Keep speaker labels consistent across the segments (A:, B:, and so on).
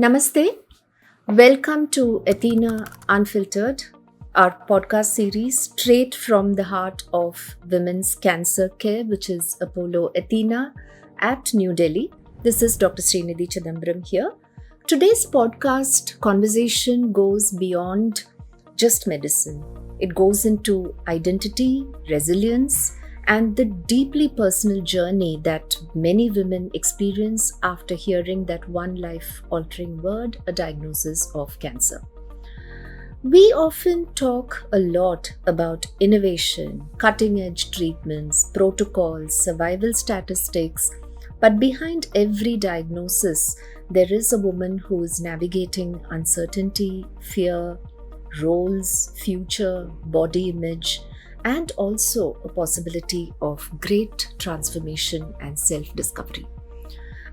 A: Namaste. Welcome to Athena Unfiltered, our podcast series straight from the heart of women's cancer care, which is Apollo Athena at New Delhi. This is Dr. Srinidhi Chidambaram here. Today's podcast conversation goes beyond just medicine. It goes into identity, resilience, and the deeply personal journey that many women experience after hearing that one life altering word, a diagnosis of cancer. We often talk a lot about innovation, cutting edge treatments, protocols, survival statistics, but behind every diagnosis, there is a woman who is navigating uncertainty, fear, roles, future, body image, and also a possibility of great transformation and self discovery.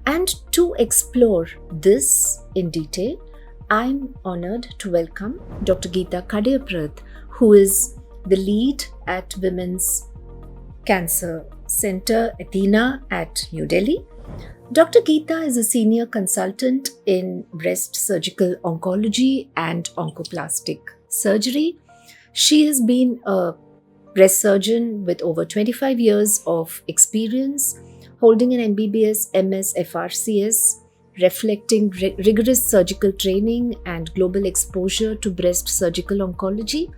A: And to explore this in detail, I'm honored to welcome Dr. Geeta Kadiyaprath, who is the lead at Women's Cancer Center Athena at New Delhi. Dr. Geeta is a senior consultant in breast surgical oncology and oncoplastic surgery. She has been a breast surgeon with over 25 years of experience, holding an MBBS MS FRCS, reflecting rigorous surgical training and global exposure to breast surgical oncology.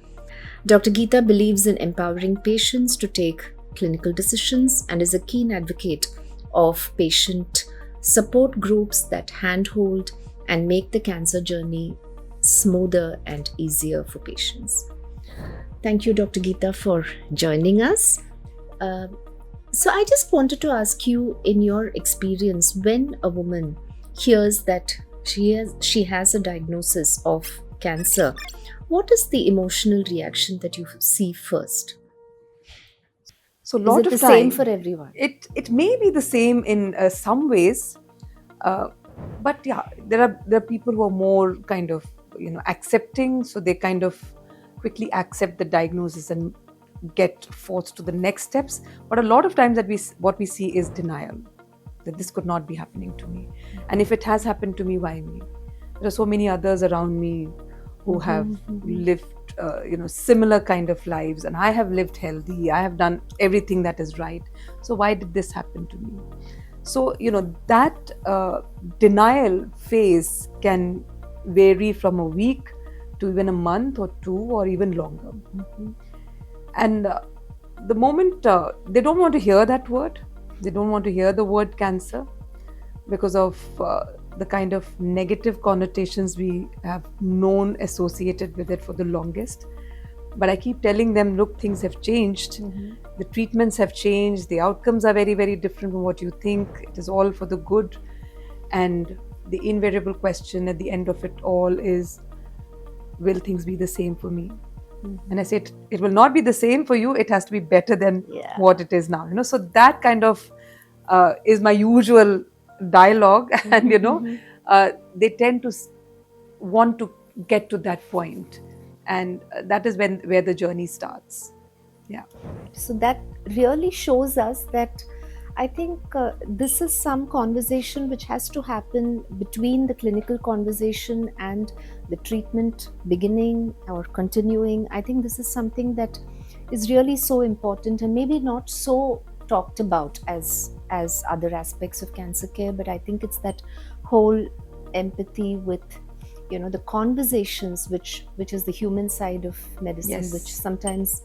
A: Dr. Geeta believes in empowering patients to take clinical decisions and is a keen advocate of patient support groups that handhold and make the cancer journey smoother and easier for patients. Thank you, Dr. Geeta, for joining us. So I just wanted to ask you, in your experience, when a woman hears that she has a diagnosis of cancer, what is the emotional reaction that you see first?
B: So a
A: Is
B: lot
A: it
B: of
A: the
B: time,
A: same for everyone?
B: it may be the same in some ways, but yeah, there are people who are more kind of accepting, so they kind of quickly accept the diagnosis and get forth to the next steps. But a lot of times what we see is denial, that this could not be happening to me, and if it has happened to me, why me? There are so many others around me who have lived similar kind of lives, and I have lived healthy, I have done everything that is right, so why did this happen to me? So that denial phase can vary from a week to even a month or two or even longer. And the moment they don't want to hear that word, they don't want to hear the word cancer because of the kind of negative connotations we have known associated with it for the longest. But I keep telling them, look, things have changed. The treatments have changed. The outcomes are very, very different from what you think. It is all for the good. And the invariable question at the end of it all is, will things be the same for me? And I said, it will not be the same for you. It has to be better than what it is now. So that kind of is my usual dialogue. And they tend to want to get to that point, and that is where the journey starts. Yeah.
A: So that really shows us that I think this is some conversation which has to happen between the clinical conversation and the treatment beginning or continuing. I think this is something that is really so important and maybe not so talked about as other aspects of cancer care, but I think it's that whole empathy with the conversations which is the human side of medicine,
B: Yes.
A: which sometimes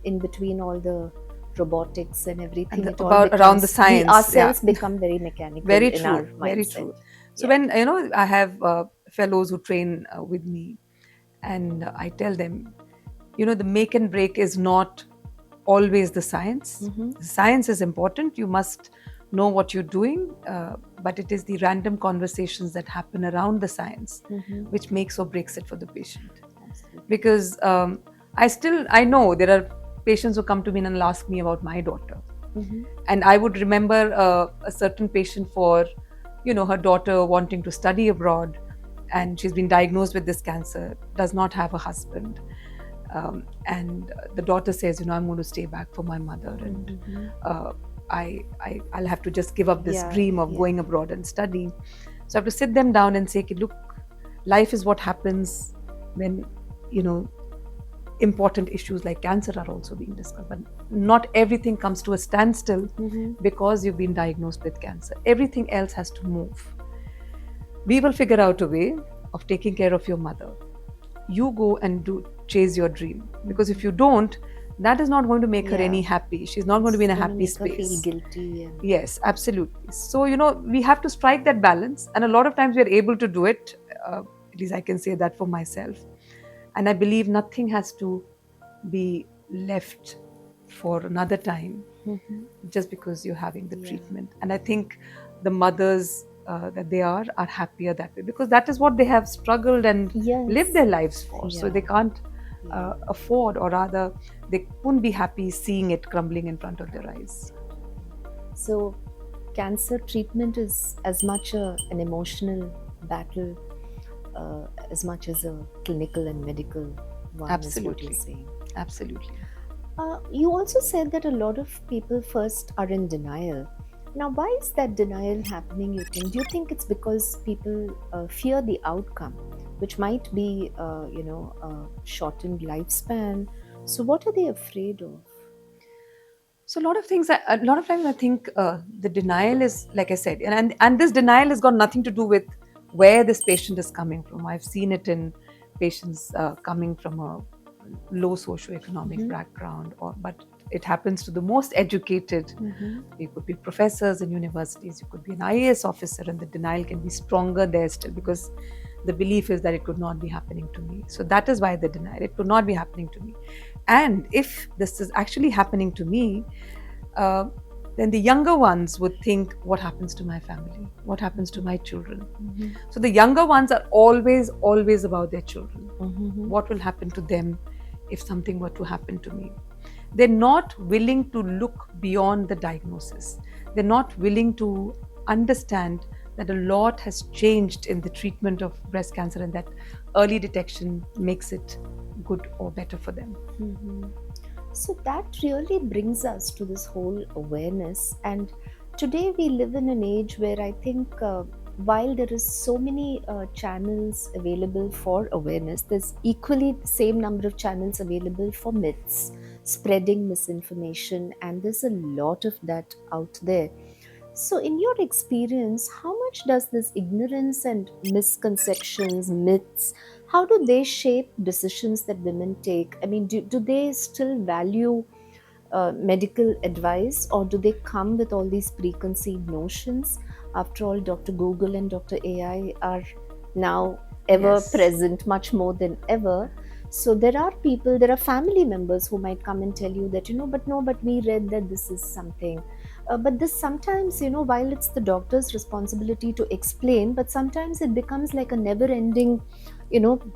A: in between all the robotics and everything,
B: And
A: it all
B: around
A: becomes,
B: the science,
A: we ourselves
B: yeah.
A: become very mechanical
B: Very
A: in
B: true,
A: our
B: very
A: mindset.
B: true. So
A: Yeah.
B: when I have fellows who train with me, and I tell them, the make and break is not always the science. The science is important. You must know what you're doing, but it is the random conversations that happen around the science which makes or breaks it for the patient.
A: Absolutely.
B: Because I know there are patients who come to me and ask me about my daughter. And I would remember a certain patient for, her daughter wanting to study abroad, and she's been diagnosed with this cancer, does not have a husband. And the daughter says, I'm going to stay back for my mother, and I'll have to just give up this dream of going abroad and studying. So I have to sit them down and say, "Okay, look, life is what happens when, you know, important issues like cancer are also being discussed. But not everything comes to a standstill because you've been diagnosed with cancer. Everything else has to move. We will figure out a way of taking care of your mother. You go and chase your dream. Because if you don't, that is not going to make her any happy. She's not going to be in a happy
A: It's gonna make her
B: space.
A: feel guilty. And
B: Yes, absolutely. So, we have to strike that balance. And a lot of times we are able to do it. At least I can say that for myself. And I believe nothing has to be left for another time just because you're having the treatment. And I think the mothers that they are happier that way, because that is what they have struggled and
A: Yes.
B: lived their lives for. So
A: Yeah.
B: they can't afford, or rather, they wouldn't be happy seeing it crumbling in front of their eyes.
A: So, cancer treatment is as much an emotional battle as much as a clinical and medical one, is what
B: Absolutely.
A: you're saying.
B: Absolutely.
A: You also said that a lot of people first are in denial. Now, why is that denial happening, you think? Do you think it's because people fear the outcome, which might be, a shortened lifespan? So, what are they afraid of?
B: So a lot of things, a lot of times I think the denial is, like I said, and this denial has got nothing to do with where this patient is coming from. I've seen it in patients coming from a low socioeconomic background, but it happens to the most educated. You could be professors in universities, you could be an IAS officer, and the denial can be stronger there still, because the belief is that it could not be happening to me. So that is why the denial, it could not be happening to me. And if this is actually happening to me, then the younger ones would think, what happens to my family? What happens to my children? So the younger ones are always about their children. What will happen to them if something were to happen to me? They're not willing to look beyond the diagnosis. They're not willing to understand that a lot has changed in the treatment of breast cancer, and that early detection makes it good or better for them.
A: So that really brings us to this whole awareness. And today we live in an age where I think while there is so many channels available for awareness, there's equally the same number of channels available for myths, spreading misinformation, and there's a lot of that out there. So, in your experience, how much does this ignorance and misconceptions, myths, how do they shape decisions that women take? I mean, do they still value medical advice, or do they come with all these preconceived notions? After all, Dr. Google and Dr. AI are now ever present, much more than ever. So there are people, there are family members who might come and tell you that, but we read that this is something. But this sometimes, while it's the doctor's responsibility to explain, but sometimes it becomes like a never ending,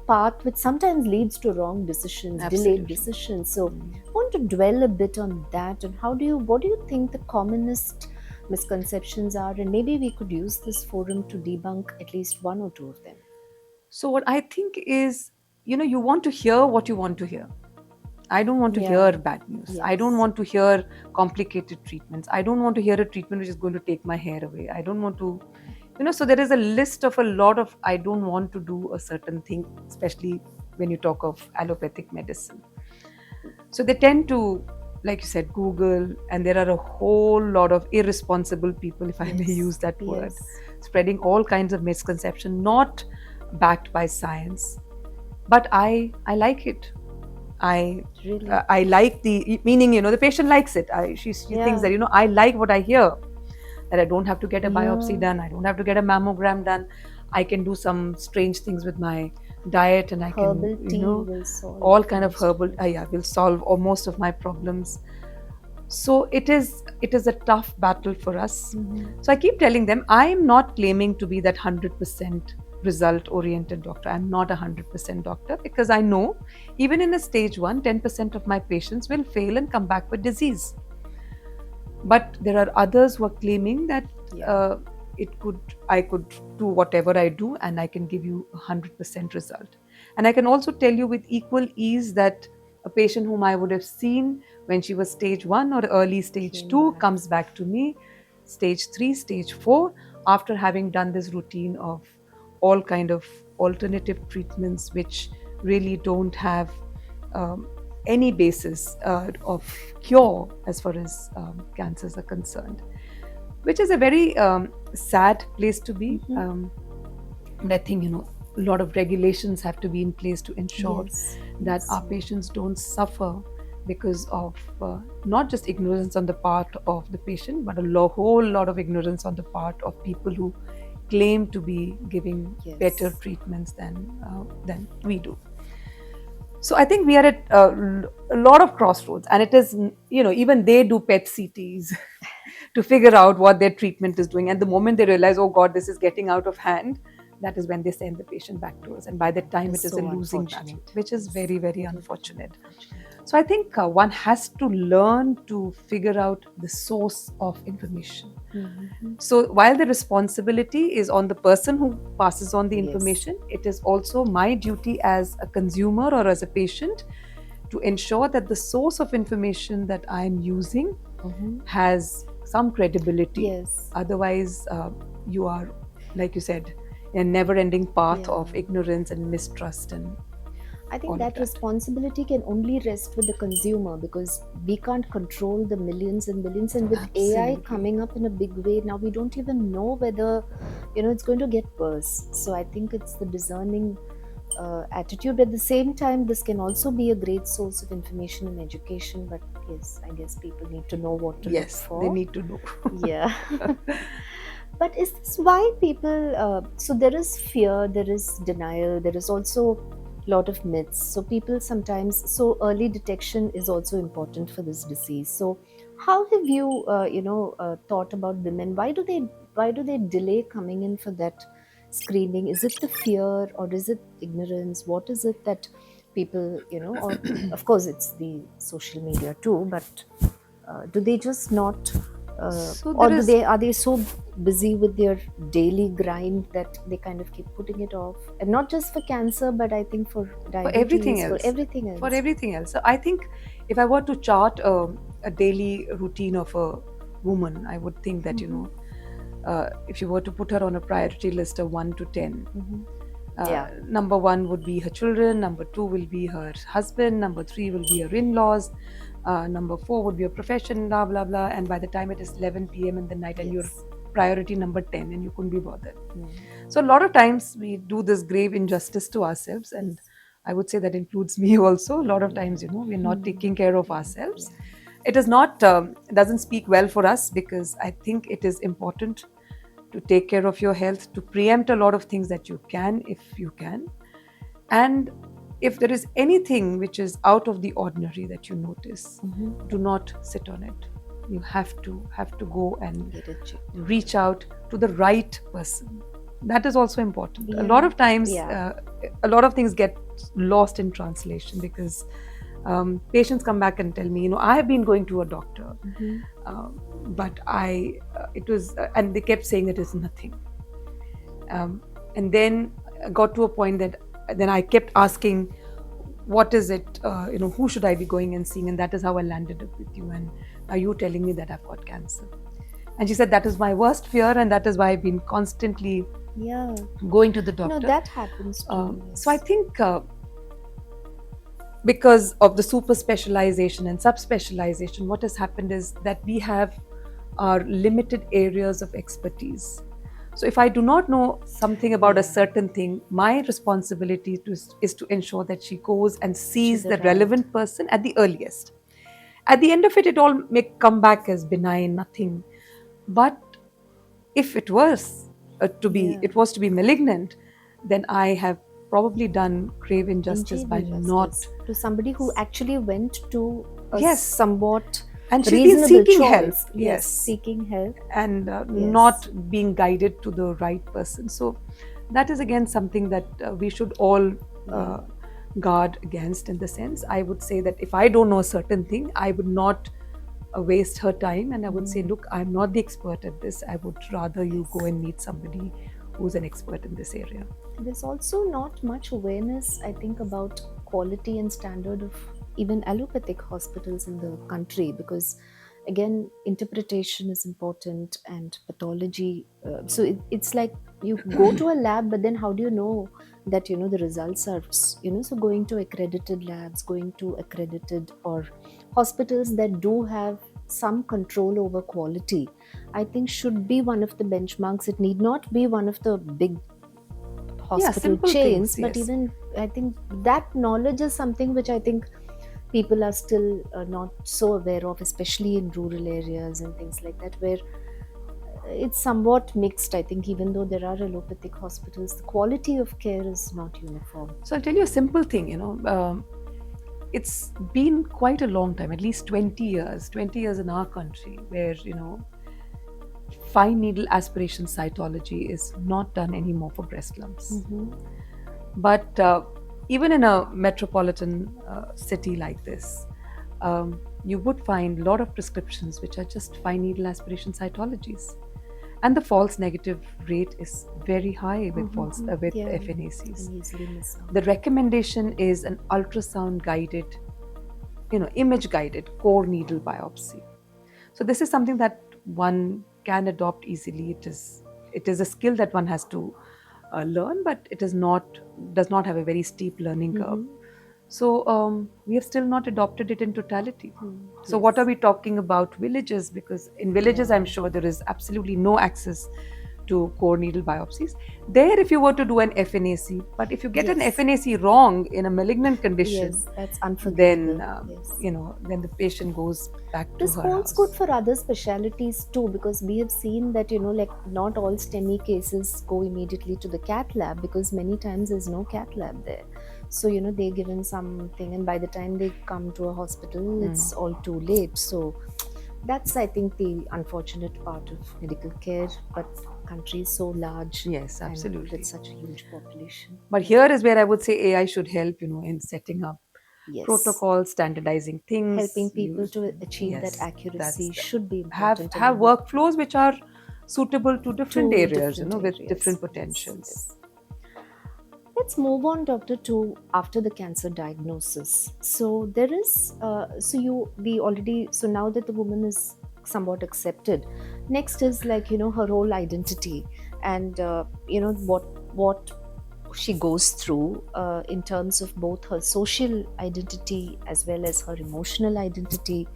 A: path which sometimes leads to wrong decisions, delayed decisions. So I want to dwell a bit on that, and what do you think the commonest misconceptions are, and maybe we could use this forum to debunk at least one or two of them.
B: So what I think is, you want to hear what you want to hear. I don't want to hear bad news.
A: Yes.
B: I don't want to hear complicated treatments. I don't want to hear a treatment which is going to take my hair away. I don't want to, so there is a list of a lot of, I don't want to do a certain thing, especially when you talk of allopathic medicine. So they tend to, like you said, Google, and there are a whole lot of irresponsible people, if I may use that word, spreading all kinds of misconception, not backed by science. But I like it. I like the meaning, the patient likes it. She thinks that, I like what I hear, that I don't have to get a biopsy done, I don't have to get a mammogram done, I can do some strange things with my diet, and I
A: herbal
B: can,
A: will solve
B: all kind of herbal, will solve most of my problems. So it is a tough battle for us. So I keep telling them, I am not claiming to be that 100% result-oriented doctor. I'm not a 100% doctor, because I know even in a stage 1, 10% of my patients will fail and come back with disease. But there are others who are claiming that I could do whatever I do and I can give you 100% result. And I can also tell you with equal ease that a patient whom I would have seen when she was stage 1 or early stage 2 comes back to me, stage 3, stage 4, after having done this routine of all kind of alternative treatments which really don't have any basis of cure as far as cancers are concerned, which is a very sad place to be. But I think, a lot of regulations have to be in place to ensure that our patients don't suffer because of not just ignorance on the part of the patient, but a whole lot of ignorance on the part of people who claim to be giving better treatments than we do. So I think we are at a lot of crossroads, and it is, even they do PET CTs to figure out what their treatment is doing. And the moment they realize, oh God, this is getting out of hand, that is when they send the patient back to us. And by that time, it is a losing battle, which is very, very unfortunate. So I think one has to learn to figure out the source of information. So while the responsibility is on the person who passes on the information, it is also my duty as a consumer or as a patient to ensure that the source of information that I'm using has some credibility. Otherwise, you are, like you said, a never-ending path of ignorance and mistrust. And
A: I think that responsibility can only rest with the consumer, because we can't control the millions and billions. And with AI coming up in a big way now, we don't even know whether it's going to get worse. So I think it's the discerning attitude. At the same time, this can also be a great source of information and education. But yes, I guess people need to know what to look for.
B: They need to know.
A: Yeah. But is this why people, so there is fear, there is denial, there is also a lot of myths. So people sometimes, so early detection is also important for this disease. So how have you, thought about women? Why do they delay coming in for that screening? Is it the fear, or is it ignorance? What is it that people, or of course it's the social media too, but do they just not, or are they so busy with their daily grind that they kind of keep putting it off? And not just for cancer, but I think for diabetes, for
B: everything else. So I think if I were to chart a daily routine of a woman, I would think that if you were to put her on a priority list of 1 to 10, number 1 would be her children, number 2 will be her husband, number 3 will be her in-laws, number 4 would be a profession, blah blah blah. And by the time it is 11 p.m. in the night, and you're priority number 10, and you couldn't be bothered. So a lot of times we do this grave injustice to ourselves, and I would say that includes me also. A lot of times, we're not taking care of ourselves. It is not doesn't speak well for us, because I think it is important to take care of your health, to preempt a lot of things that you can, if you can. And if there is anything which is out of the ordinary that you notice, do not sit on it. You have to go and reach out to the right person. That is also important. A lot of times, a lot of things get lost in translation, because patients come back and tell me, I have been going to a doctor, but and they kept saying it is nothing. And then I got to a point that then I kept asking, what is it, who should I be going and seeing? And that is how I landed up with you. And are you telling me that I've got cancer? And she said, that is my worst fear, and that is why I've been constantly going to the doctor.
A: That happens too.
B: So I think because of the super specialization and subspecialization, what has happened is that we have our limited areas of expertise. So if I do not know something about a certain thing, my responsibility is to ensure that she goes and sees the relevant person at the earliest. At the end of it, it all may come back as benign, nothing. But if it was to be malignant, then I have probably done grave injustice by not
A: to somebody who actually went to a somewhat
B: and she's been seeking help.
A: Seeking help
B: and not being guided to the right person. So that is again something that we should all guard against. In the sense, I would say that if I don't know a certain thing, I would not waste her time, and I would say, look, I'm not the expert at this. I would rather you go and meet somebody who's an expert in this area.
A: There's also not much awareness, I think, about quality and standard of even allopathic hospitals in the country, because again, interpretation is important and pathology. So it's like you go to a lab, but then how do you know that, the results are, so going to accredited labs, going to accredited or hospitals that do have some control over quality, I think should be one of the benchmarks. It need not be one of the big hospital
B: simple
A: chains,
B: things,
A: but
B: yes.
A: even I think that knowledge is something which I think people are still not so aware of, especially in rural areas and things like that, where it's somewhat mixed. I think even though there are allopathic hospitals, the quality of care is not uniform.
B: So I'll tell you a simple thing, it's been quite a long time, at least 20 years in our country, where, fine needle aspiration cytology is not done anymore for breast lumps.
A: Mm-hmm.
B: But even in a metropolitan city like this, you would find a lot of prescriptions which are just fine needle aspiration cytologies. And the false negative rate is very high with FNACs.
A: Easily miss out.
B: The recommendation is an ultrasound guided, image guided core needle biopsy. So this is something that one can adopt easily. It is a skill that one has to learn, but it does not have a very steep learning curve. So we have still not adopted it in totality. So what are we talking about villages? Because in villages, I'm sure there is absolutely no access to core needle biopsies. There, if you were to do an FNAC, but if you get an FNAC wrong in a malignant condition,
A: that's unforgivable.
B: Then the patient goes back to
A: This
B: her
A: holds
B: house.
A: good for other specialities too, because we have seen that, like not all STEMI cases go immediately to the cath lab, because many times there's no cath lab there. So, they're given something, and by the time they come to a hospital, it's all too late. So that's, I think, the unfortunate part of medical care. But country is so large.
B: Yes,
A: and
B: absolutely.
A: with such a huge population.
B: But here is where I would say AI should help, in setting up
A: Yes.
B: protocols, standardizing things,
A: Helping people to achieve that accuracy should be important.
B: Have workflows which are suitable to different areas,
A: different
B: with
A: areas.
B: different potentials.
A: Yes. Let's move on, doctor, to after the cancer diagnosis. So there is, so now that the woman is somewhat accepted, next is like, her whole identity, and what she goes through in terms of both her social identity as well as her emotional identity.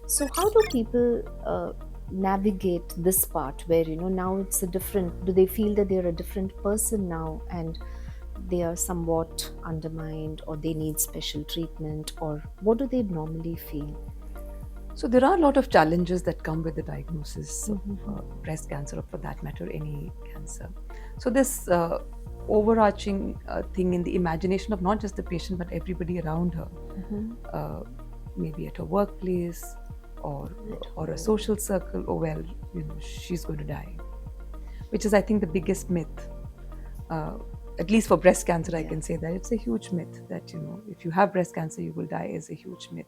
A: So how do people navigate this part where, now it's a different, do they feel that they're a different person now and they are somewhat undermined, or they need special treatment, or what do they normally feel?
B: So there are a lot of challenges that come with the diagnosis of breast cancer, or for that matter, any cancer. So this overarching thing in the imagination of not just the patient but everybody around her, maybe at her workplace or a social circle, she's going to die, which is, I think, the biggest myth. At least for breast cancer, I can say that it's a huge myth that, if you have breast cancer, you will die, is a huge myth.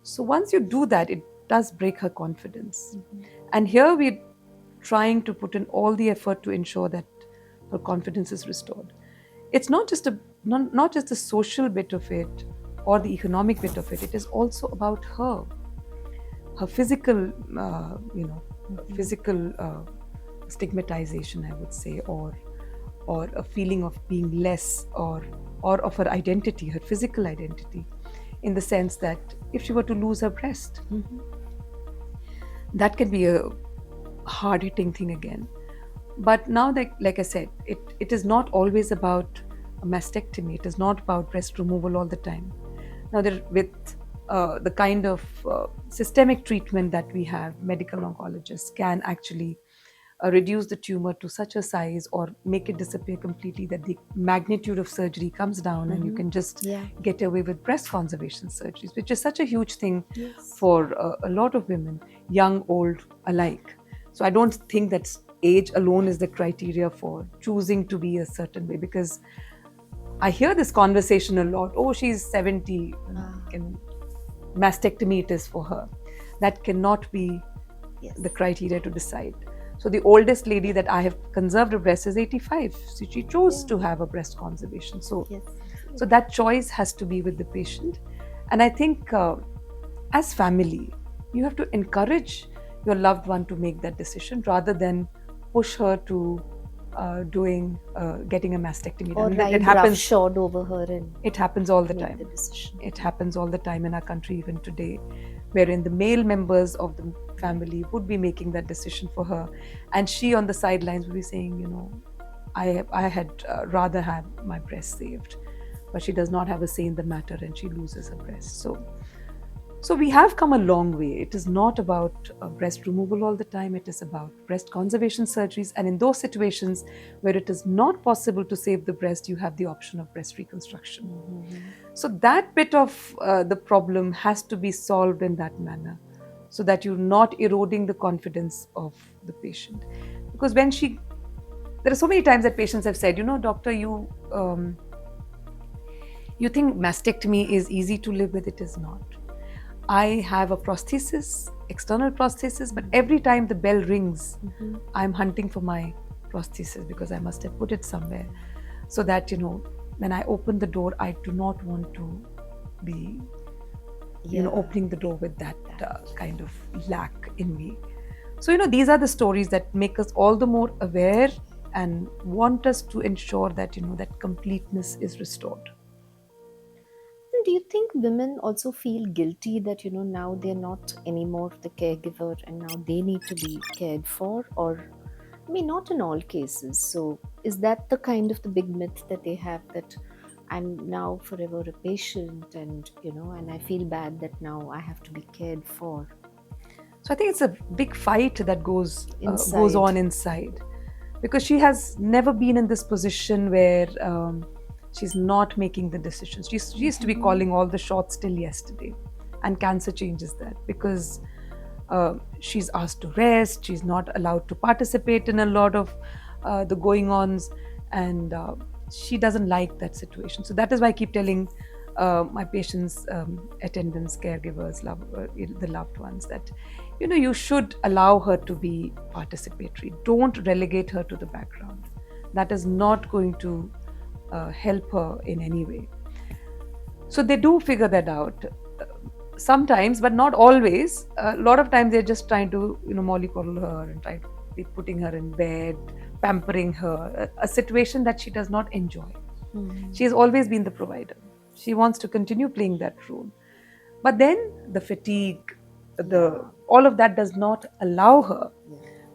B: So once you do that, it does break her confidence. And here we're trying to put in all the effort to ensure that her confidence is restored. It's not just the social bit of it or the economic bit of it. It is also about her physical, physical stigmatization, I would say, or a feeling of being less, or of her identity, her physical identity, in the sense that if she were to lose her breast, that can be a hard-hitting thing again. But now, like I said, it is not always about a mastectomy. It is not about breast removal all the time. Now, with the kind of systemic treatment that we have, medical oncologists can actually reduce the tumor to such a size or make it disappear completely that the magnitude of surgery comes down, and you can just get away with breast conservation surgeries, which is such a huge thing for a lot of women, young, old alike. So I don't think that age alone is the criteria for choosing to be a certain way, because I hear this conversation a lot. Oh, she's 70, mastectomy it is for her. That cannot be the criteria to decide. So the oldest lady that I have conserved her breast is 85. So she chose to have a breast conservation. So that choice has to be with the patient. And I think as family, you have to encourage your loved one to make that decision rather than push her to getting a mastectomy
A: Or
B: done.
A: ride roughshod over her and
B: It happens all the
A: make
B: time.
A: the decision.
B: It happens all the time in our country even today, wherein the male members of the family would be making that decision for her, and she on the sidelines would be saying, I had rather had my breast saved, but she does not have a say in the matter and she loses her breast. So we have come a long way. It is not about breast removal all the time. It is about breast conservation surgeries. And in those situations where it is not possible to save the breast, you have the option of breast reconstruction. So that bit of the problem has to be solved in that manner, so that you're not eroding the confidence of the patient. Because there are so many times that patients have said, doctor, you think mastectomy is easy to live with. It is not. I have a prosthesis, external prosthesis, but every time the bell rings, I'm hunting for my prosthesis because I must have put it somewhere. So that, when I open the door, I do not want to be, opening the door with that kind of lack in me. So, these are the stories that make us all the more aware and want us to ensure that, that completeness is restored.
A: Do you think women also feel guilty that, now they're not anymore the caregiver and now they need to be cared for? Or, I mean, not in all cases. So, is that the kind of the big myth that they have, that I'm now forever a patient and, and I feel bad that now I have to be cared for?
B: So I think it's a big fight that goes
A: Inside.
B: on inside, because she has never been in this position where she's not making the decisions. She used to be calling all the shots till yesterday, and cancer changes that, because she's asked to rest, she's not allowed to participate in a lot of the going-ons, and she doesn't like that situation. So that is why I keep telling my patients, attendants, caregivers, the loved ones, that you should allow her to be participatory. Don't relegate her to the background. That is not going to help her in any way. So they do figure that out sometimes, but not always. A lot of times they're just trying to mollycoddle her and try to be putting her in bed, pampering her, a situation that she does not enjoy. She has always been the provider. She wants to continue playing that role, but then the fatigue, all of that does not allow her.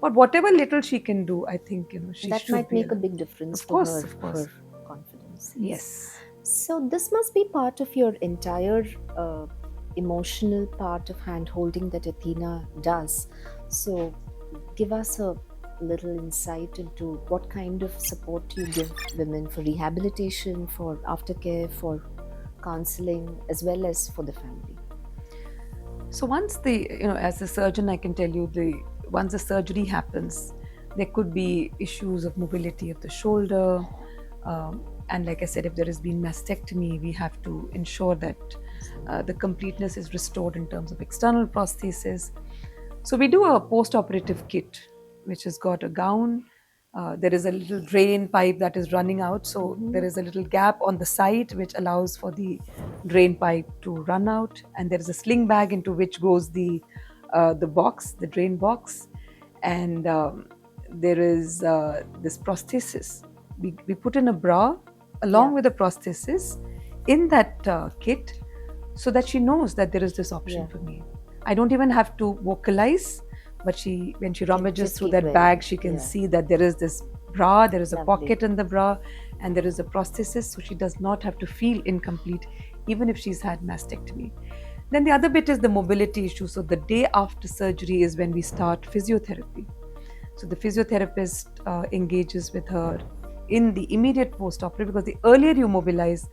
B: But whatever little she can do, I think she
A: that
B: should
A: might
B: be
A: make a big difference
B: Of
A: to
B: course,
A: her,
B: of course.
A: her confidence.
B: Yes.
A: So this must be part of your entire emotional part of hand holding that Athena does. So give us a little insight into what kind of support you give women for rehabilitation, for aftercare, for counseling, as well as for the family.
B: So once as a surgeon, I can tell you, once the surgery happens, there could be issues of mobility of the shoulder. And like I said, if there has been mastectomy, we have to ensure that the completeness is restored in terms of external prosthesis. So we do a post-operative kit, which has got a gown. There is a little drain pipe that is running out. So there is a little gap on the side which allows for the drain pipe to run out. And there is a sling bag into which goes the box, the drain box. And there is this prosthesis. We put in a bra along with the prosthesis in that kit, so that she knows that there is this option for me. I don't even have to vocalize, but when she rummages through that bag, she can see that there is this bra, there is a pocket in the bra, and there is a prosthesis, so she does not have to feel incomplete, even if she's had mastectomy. Then the other bit is the mobility issue. So the day after surgery is when we start physiotherapy. So the physiotherapist engages with her in the immediate post-operative, because the earlier you mobilize,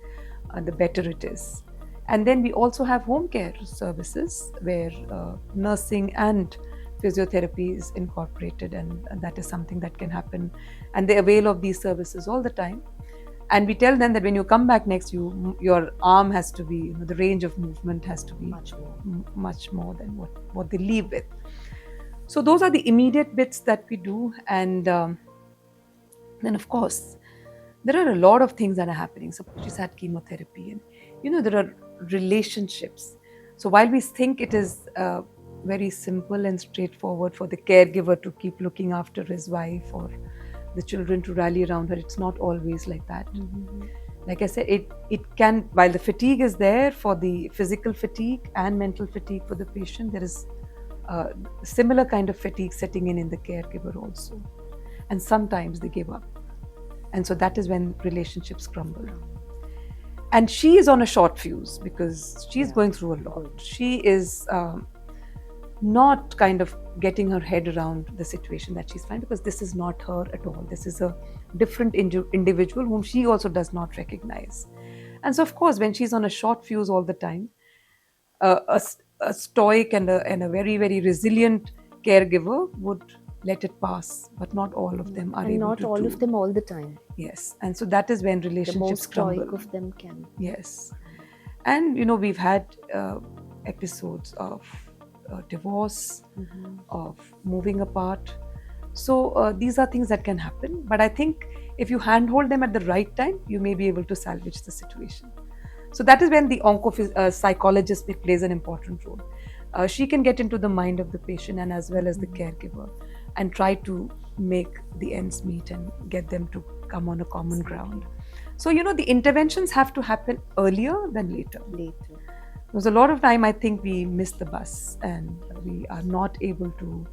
B: the better it is. And then we also have home care services where nursing and physiotherapy is incorporated, and that is something that can happen. And they avail of these services all the time. And we tell them that when you come back next, your arm has to be, the range of movement has to be much more than what they leave with. So those are the immediate bits that we do. And then, of course, there are a lot of things that are happening. Suppose she's had chemotherapy, and there are relationships. So while we think it is very simple and straightforward for the caregiver to keep looking after his wife or the children to rally around her, it's not always like that. Like I said, it can, while the fatigue is there for the physical fatigue and mental fatigue for the patient, there is similar kind of fatigue setting in the caregiver also. And sometimes they give up. And so that is when relationships crumble. And she is on a short fuse because she's going through a lot. She is not kind of getting her head around the situation that she's finding, because this is not her at all. This is a different individual whom she also does not recognize. And so, of course, when she's on a short fuse all the time, a stoic and a very, very resilient caregiver would let it pass, but not all of them are
A: and
B: able
A: not
B: to
A: all
B: do.
A: of them all the time.
B: Yes, and so that is when
A: The
B: relationships
A: most stoic
B: crumble.
A: of them can.
B: Yes, and we've had episodes of divorce, of moving apart. So these are things that can happen. But I think if you handhold them at the right time, you may be able to salvage the situation. So that is when the psychologist plays an important role. She can get into the mind of the patient and as well as the caregiver and try to make the ends meet and get them to come on a common ground. So, the interventions have to happen earlier than later. Because a lot of time I think we miss the bus and we are not able to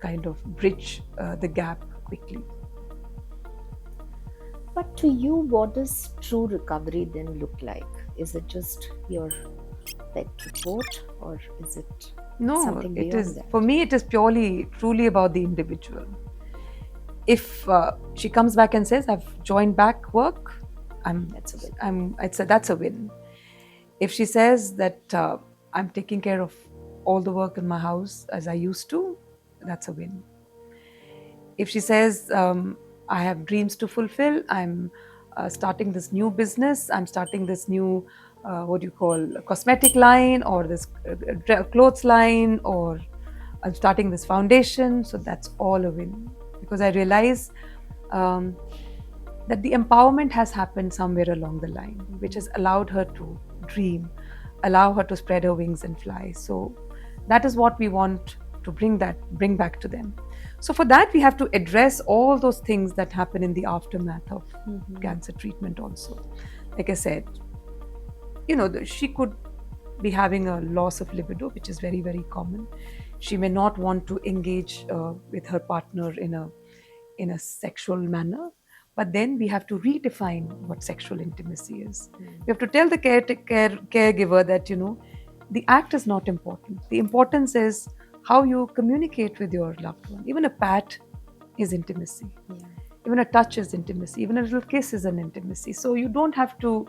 B: kind of bridge the gap quickly.
A: But to you, what does true recovery then look like? Is it just your vet report, or is it something
B: it
A: beyond
B: is
A: that?
B: for me, it is truly about the individual. If she comes back and says, I've joined back work, that's a win. If she says that I'm taking care of all the work in my house as I used to, that's a win. If she says, I have dreams to fulfill, I'm starting this new business, I'm starting this new cosmetic line, or this clothes line, or I'm starting this foundation, so that's all a win. Because I realize that the empowerment has happened somewhere along the line, which has allowed her to dream, allow her to spread her wings and fly. So that is what we want to bring back to them. So for that, we have to address all those things that happen in the aftermath of cancer treatment also. Like I said, she could be having a loss of libido, which is very, very common. She may not want to engage with her partner in a sexual manner. But then we have to redefine what sexual intimacy is. We have to tell the caregiver that, the act is not important. The importance is how you communicate with your loved one. Even a pat is intimacy. Even a touch is intimacy. Even a little kiss is an intimacy. So you don't have to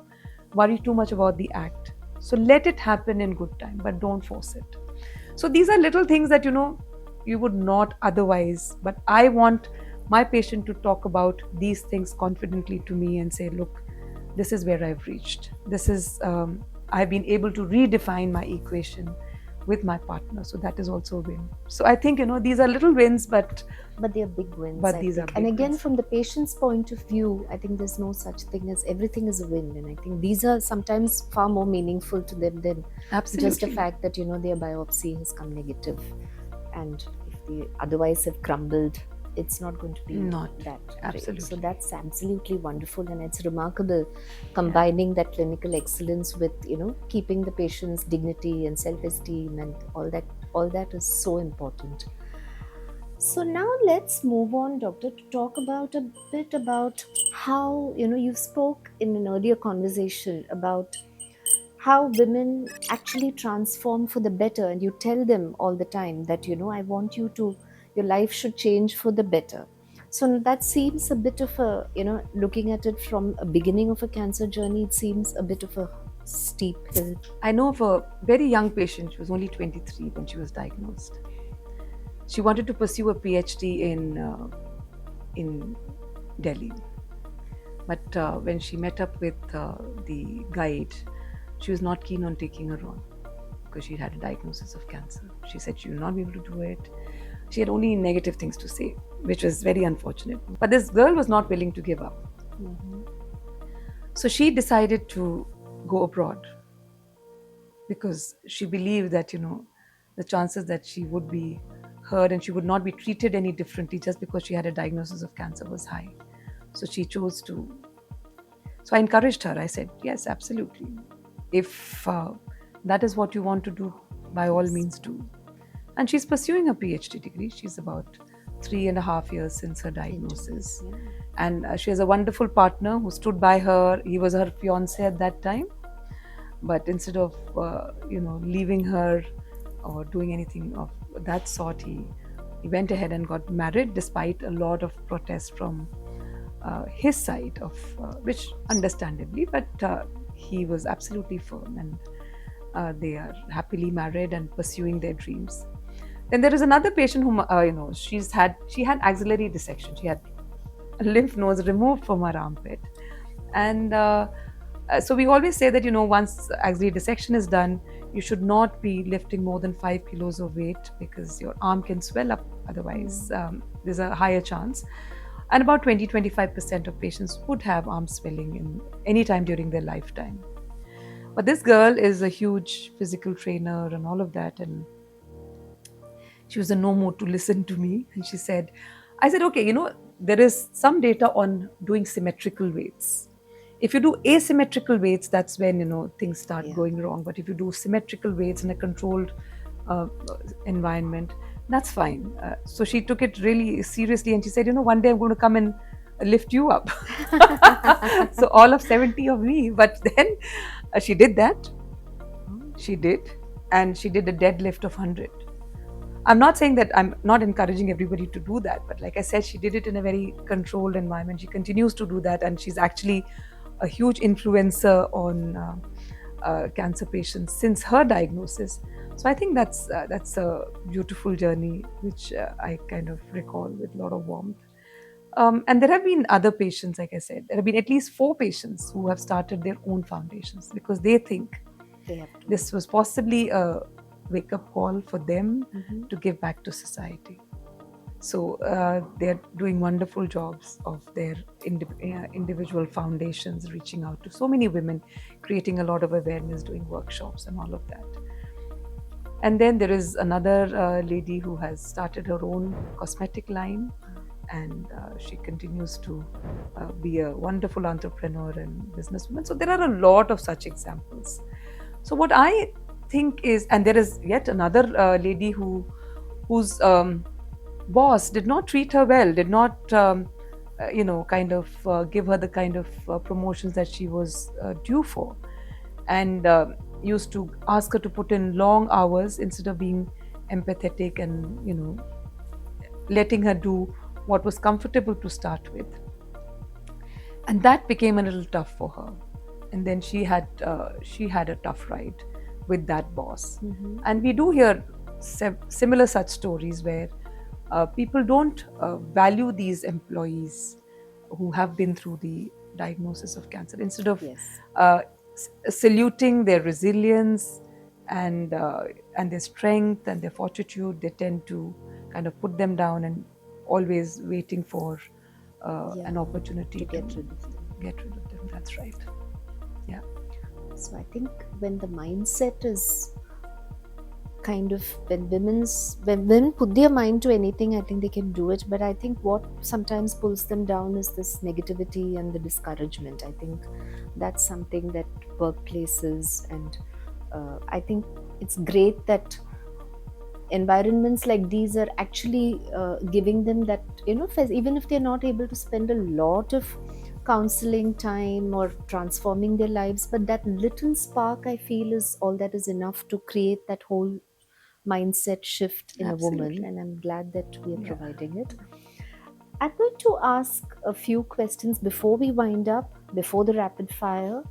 B: worry too much about the act. So let it happen in good time, but don't force it. So these are little things that, you would not otherwise. But I want my patient to talk about these things confidently to me and say, look, this is where I've reached. This is, I've been able to redefine my equation with my partner. So that is also a win. So I think, these are little wins, but
A: they are big wins.
B: But these are big
A: and again,
B: wins.
A: from the patient's point of view, I think there's no such thing as everything is a win. And I think these are sometimes far more meaningful to them than
B: Absolutely.
A: just the fact that, their biopsy has come negative. And if they otherwise have crumbled, it's not going to be
B: Not
A: that
B: absolutely.
A: great. So that's absolutely wonderful, and it's remarkable combining that clinical excellence with keeping the patient's dignity and self-esteem, and all that is so important. So now let's move on, doctor, to talk about a bit about how you spoke in an earlier conversation about how women actually transform for the better, and you tell them all the time that I want you to, your life should change for the better. So that seems a bit of a, looking at it from a beginning of a cancer journey, it seems a bit of a steep hill.
B: I know of a very young patient. She was only 23 when she was diagnosed. She wanted to pursue a PhD in Delhi. But when she met up with the guide, she was not keen on taking her on because she had a diagnosis of cancer. She said she will not be able to do it. She had only negative things to say, which was very unfortunate. But this girl was not willing to give up. So she decided to go abroad. because she believed that, the chances that she would be heard and she would not be treated any differently just because she had a diagnosis of cancer was high. So she chose to. So I encouraged her. I said, yes, absolutely. If that is what you want to do, by all means do. And she's pursuing a PhD degree. She's about 3.5 years since her diagnosis.
A: Yeah.
B: And she has a wonderful partner who stood by her. He was her fiance at that time. But instead of, leaving her or doing anything of that sort, he went ahead and got married despite a lot of protest from his side, of which understandably, but he was absolutely firm, and they are happily married and pursuing their dreams. Then there is another patient whom she had axillary dissection. She had a lymph nodes removed from her armpit, and so we always say that once axillary dissection is done, you should not be lifting more than 5 kilos of weight because your arm can swell up. Otherwise, there's a higher chance. And about 20-25% of patients would have arm swelling in any time during their lifetime. But this girl is a huge physical trainer and all of that, and she was in no mood to listen to me. And I said, okay, there is some data on doing symmetrical weights. If you do asymmetrical weights, that's when, things start going wrong. But if you do symmetrical weights in a controlled environment, that's fine. So she took it really seriously, and she said, one day I'm going to come and lift you up. So all of 70 of me. But then she did that. She did. And she did a deadlift of 100. I'm not saying that I'm not encouraging everybody to do that, but like I said, she did it in a very controlled environment. She continues to do that, and she's actually a huge influencer on cancer patients since her diagnosis. So I think that's a beautiful journey, which I kind of recall with a lot of warmth. And there have been other patients, like I said, there have been at least 4 patients who have started their own foundations because they think this was possibly a wake-up call for them to give back to society. So they're doing wonderful jobs of their individual foundations, reaching out to so many women, creating a lot of awareness, doing workshops and all of that. And then there is another lady who has started her own cosmetic line, and she continues to be a wonderful entrepreneur and businesswoman. So there are a lot of such examples. So what I think is, and there is yet another lady whose boss did not treat her well, did not give her the kind of promotions that she was due for, and used to ask her to put in long hours instead of being empathetic and letting her do what was comfortable to start with. And that became a little tough for her. And then she had a tough ride with that boss. And we do hear similar such stories where people don't value these employees who have been through the diagnosis of cancer. Instead of saluting their resilience and their strength and their fortitude, they tend to kind of put them down and always waiting for an opportunity to
A: get rid of them.
B: Get rid of them. That's right. Yeah.
A: So I think when the mindset is kind of, when women put their mind to anything, I think they can do it. But I think what sometimes pulls them down is this negativity and the discouragement. I think that's something that workplaces, and I think it's great that environments like these are actually giving them that, even if they're not able to spend a lot of counseling time or transforming their lives, but that little spark, I feel, is all that is enough to create that whole mindset shift in
B: Absolutely.
A: a woman, and I'm glad that we are providing it. I'm going to ask a few questions before we wind up, before the rapid fire,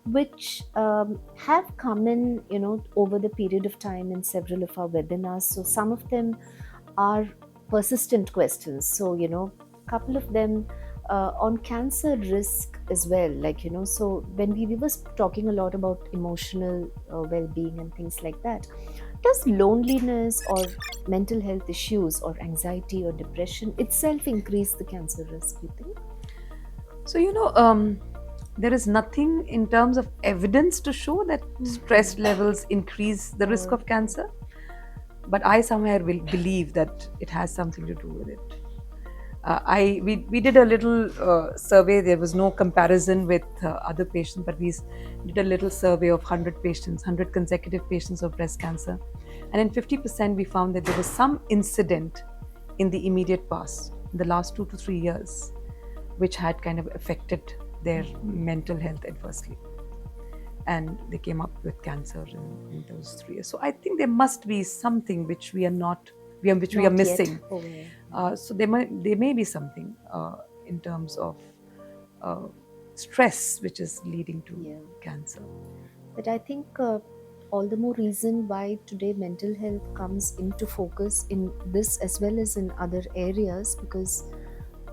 A: which have come in, over the period of time in several of our webinars. So some of them are persistent questions. So, a couple of them on cancer risk as well. So when we were talking a lot about emotional well-being and things like that, does loneliness or mental health issues or anxiety or depression itself increase the cancer risk, you think?
B: So, there is nothing in terms of evidence to show that stress levels increase the risk of cancer. But I somewhere will believe that it has something to do with it. We did a little survey. There was no comparison with other patients, but we did a little survey of 100 patients, 100 consecutive patients of breast cancer. And in 50%, we found that there was some incident in the immediate past, in the last 2 to 3 years, which had kind of affected their mental health adversely. And they came up with cancer in those 3 years. So I think there must be something which we are which we are
A: Not yet
B: missing.
A: aware.
B: So there may be something in terms of stress which is leading to cancer.
A: But I think all the more reason why today mental health comes into focus in this as well as in other areas, because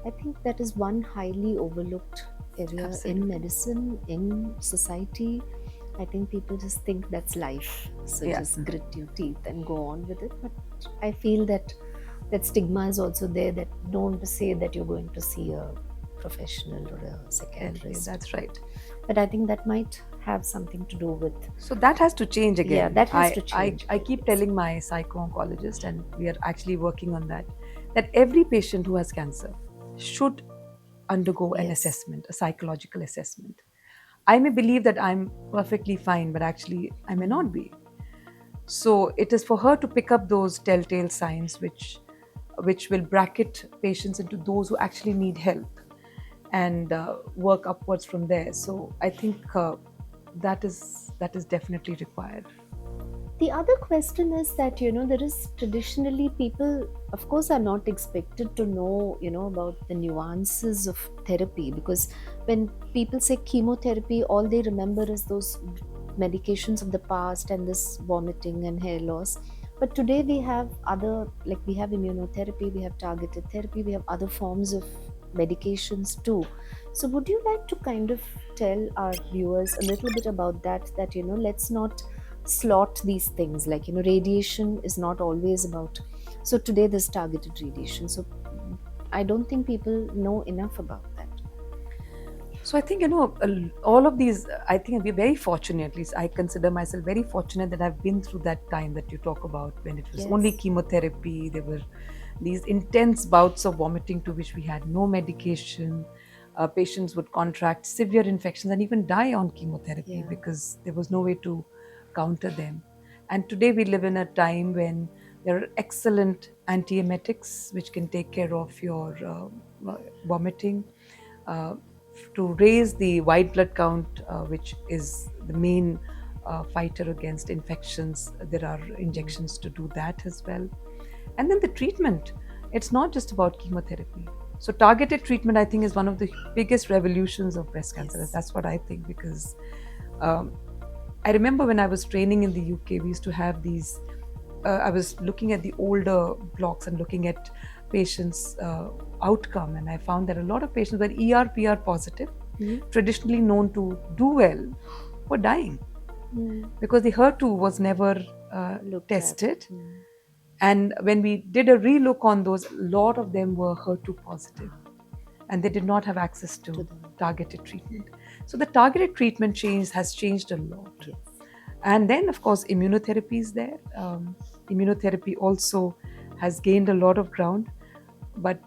A: I think that is one highly overlooked area
B: Absolutely.
A: in medicine, in society. I think people just think that's life, so
B: Yeah.
A: just grit your teeth and go on with it. But I feel that stigma is also there, that don't say that you're going to see a professional or a psychiatrist.
B: That's right.
A: But I think that might have something to do with.
B: So that has to change again.
A: Yeah, that has to change.
B: I keep telling my psycho-oncologist, and we are actually working on that every patient who has cancer should undergo an assessment, a psychological assessment. I may believe that I'm perfectly fine, but actually I may not be. So it is for her to pick up those telltale signs which will bracket patients into those who actually need help, and work upwards from there. So I think that is definitely required.
A: The other question is that, there is traditionally people, of course, are not expected to know, about the nuances of therapy, because when people say chemotherapy, all they remember is those medications of the past and this vomiting and hair loss. But today we have other, like we have immunotherapy, we have targeted therapy, we have other forms of medications too. So would you like to kind of tell our viewers a little bit about that, let's not slot these things, like radiation is not always about, so today there's targeted radiation, so I don't think people know enough about that.
B: So I think, all of these, I think we're very fortunate, at least I consider myself very fortunate that I've been through that time that you talk about, when it was only chemotherapy. There were these intense bouts of vomiting to which we had no medication. Patients would contract severe infections and even die on chemotherapy because there was no way to counter them. And today we live in a time when there are excellent antiemetics which can take care of your vomiting. To raise the white blood count, which is the main fighter against infections, there are injections to do that as well. And then the treatment, it's not just about chemotherapy. So targeted treatment, I think, is one of the biggest revolutions of breast cancer. That's what I think, because I remember when I was training in the UK, we used to have these, I was looking at the older blocks and looking at patients' outcome, and I found that a lot of patients were ER/PR positive, traditionally known to do well, were dying because the HER2 was never tested. And when we did a relook on those, a lot of them were HER2 positive, and they did not have access to targeted treatment. So the targeted treatment has changed a lot. And then, of course, immunotherapy is there. Immunotherapy also has gained a lot of ground. But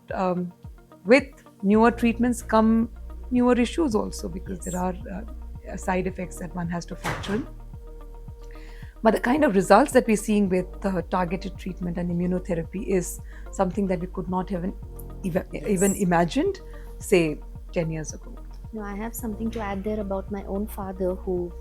B: with newer treatments come newer issues also, because there are side effects that one has to factor in. But the kind of results that we're seeing with targeted treatment and immunotherapy is something that we could not have even imagined, say, 10 years ago.
A: No, I have something to add there about my own father, who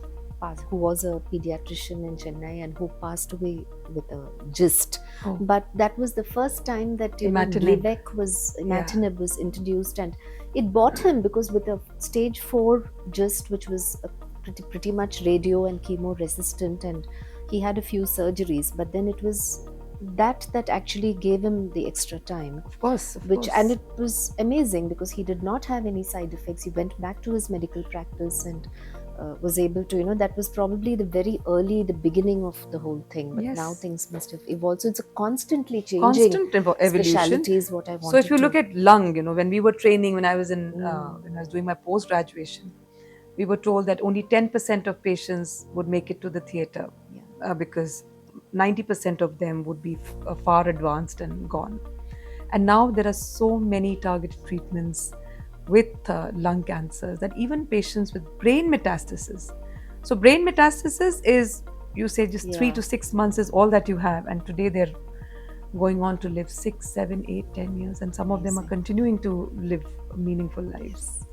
A: was a pediatrician in Chennai and who passed away with a GIST. But that was the first time that imatinib was introduced, and it bought him, because with a stage 4 GIST, which was pretty much radio and chemo resistant, and he had a few surgeries, but then it was that actually gave him the extra time.
B: Of course.
A: And it was amazing, because he did not have any side effects. He went back to his medical practice and was able to, that was probably the beginning of the whole thing. But now things must have evolved. So it's a constantly changing
B: evolution.
A: Speciality is what I wanted.
B: So if you look at lung, when we were training, when I was in when I was doing my post-graduation, we were told that only 10% of patients would make it to the theatre because 90% of them would be far advanced and gone. And now there are so many targeted treatments with lung cancers that even patients with brain metastasis. So brain metastasis is, you say, just 3 to 6 months is all that you have, and today they're going on to live 6, 7, 8, 10 years, and some of them are continuing to live meaningful lives.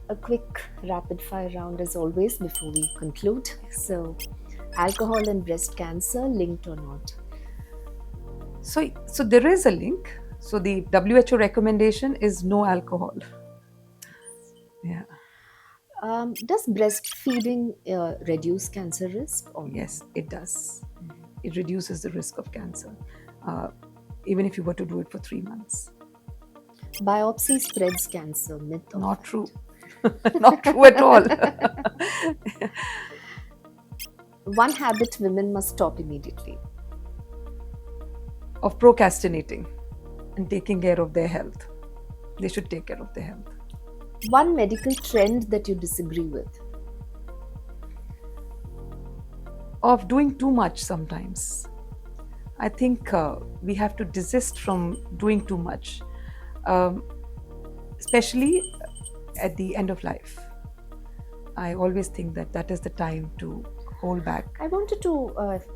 A: A quick rapid fire round as always before we conclude. So, alcohol and breast cancer, linked or not?
B: So there is a link. So the WHO recommendation is no alcohol. Yeah.
A: Does breastfeeding reduce cancer risk? Or
B: yes, it does. It reduces the risk of cancer, even if you were to do it for 3 months.
A: Biopsy spreads cancer, myth or
B: not
A: fact?
B: True. Not true at all.
A: One habit women must stop immediately.
B: Of procrastinating and taking care of their health. They should take care of their health.
A: One medical trend that you disagree with?
B: Of doing too much sometimes. I think we have to desist from doing too much, especially at the end of life. I always think that is the time to hold back.
A: I wanted to,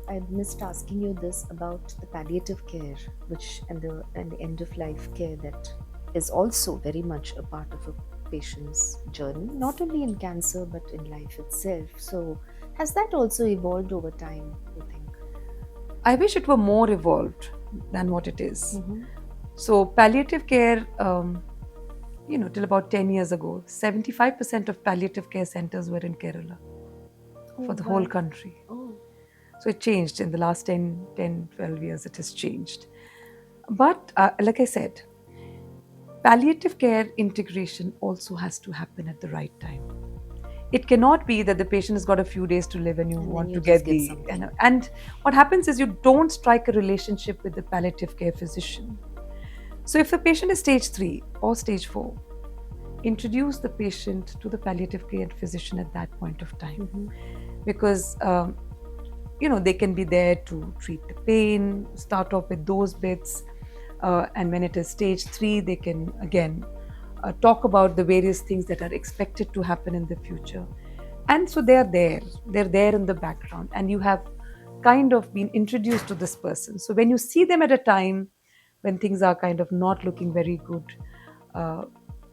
A: I missed asking you this about the palliative care, which and the end of life care that is also very much a part of a patient's journey, not only in cancer but in life itself. So has that also evolved over time, you think?
B: I wish it were more evolved than what it is. So palliative care, till about 10 years ago, 75% of palliative care centers were in Kerala for the whole country. So it changed in the last 10, 12 years, it has changed. But like I said, palliative care integration also has to happen at the right time. It cannot be that the patient has got a few days to live and you want to get the... And what happens is you don't strike a relationship with the palliative care physician. So if the patient is stage 3 or stage 4, introduce the patient to the palliative care physician at that point of time. Because, they can be there to treat the pain, start off with those bits. And when it is stage 3, they can again talk about the various things that are expected to happen in the future. And so they're there in the background, and you have kind of been introduced to this person. So when you see them at a time when things are kind of not looking very good,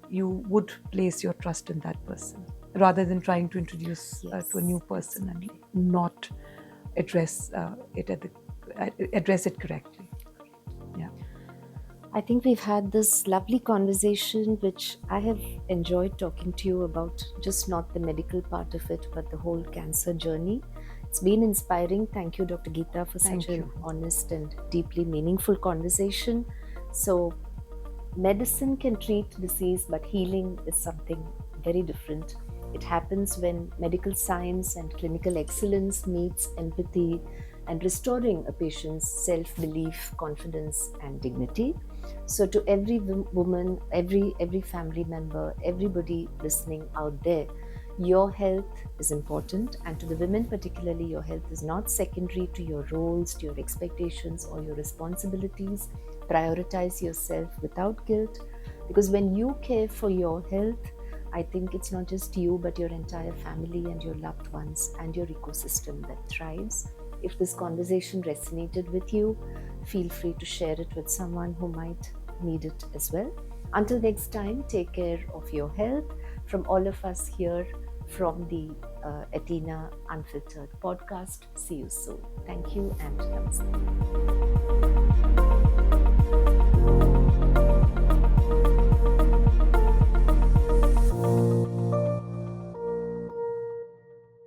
B: you would place your trust in that person rather than trying to introduce to a new person and not address it correctly. Yeah.
A: I think we've had this lovely conversation, which I have enjoyed talking to you about, just not the medical part of it, but the whole cancer journey. It's been inspiring. Thank you, Dr. Geeta, for such an honest and deeply meaningful conversation. So, medicine can treat disease, but healing is something very different. It happens when medical science and clinical excellence meets empathy and restoring a patient's self-belief, confidence, and dignity. So to every woman, every family member, everybody listening out there, your health is important, and to the women particularly, your health is not secondary to your roles, to your expectations, or your responsibilities. Prioritize yourself without guilt, because when you care for your health, I think it's not just you, but your entire family and your loved ones and your ecosystem that thrives. If this conversation resonated with you, feel free to share it with someone who might need it as well. Until next time, take care of your health. From all of us here from the Athena Unfiltered podcast, see you soon. Thank you and namaste.